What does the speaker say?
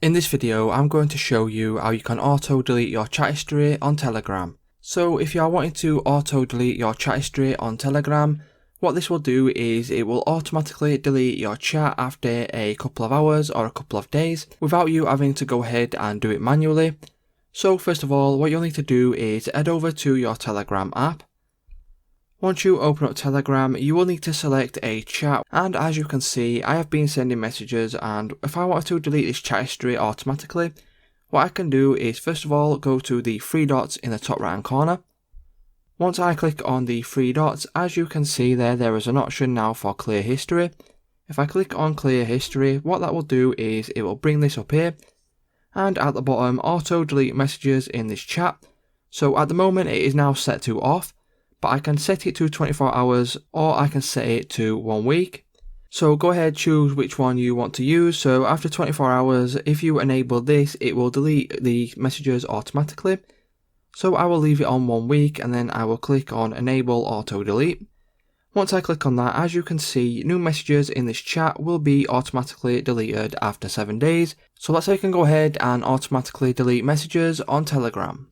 In this video, I'm going to show you how you can auto delete your chat history on Telegram. So if you are wanting to auto delete your chat history on Telegram, what this will do is it will automatically delete your chat after a couple of hours or a couple of days without you having to go ahead and do it manually. So first of all, what you'll need to do is head over to your Telegram app. Once you open up Telegram, you will need to select a chat, and as you can see, I have been sending messages, and if I wanted to delete this chat history automatically, what I can do is first of all go to the three dots in the top right hand corner. Once I click on the three dots, as you can see there is an option now for clear history. If I click on clear history, what that will do is it will bring this up here, and at the bottom auto delete messages in this chat. So at the moment it is now set to off, but I can set it to 24 hours or I can set it to 1 week. So go ahead, choose which one you want to use. So after 24 hours, if you enable this, it will delete the messages automatically. So I will leave it on 1 week and then I will click on enable auto delete. Once I click on that, as you can see, new messages in this chat will be automatically deleted after 7 days. So that's how you can go ahead and automatically delete messages on Telegram.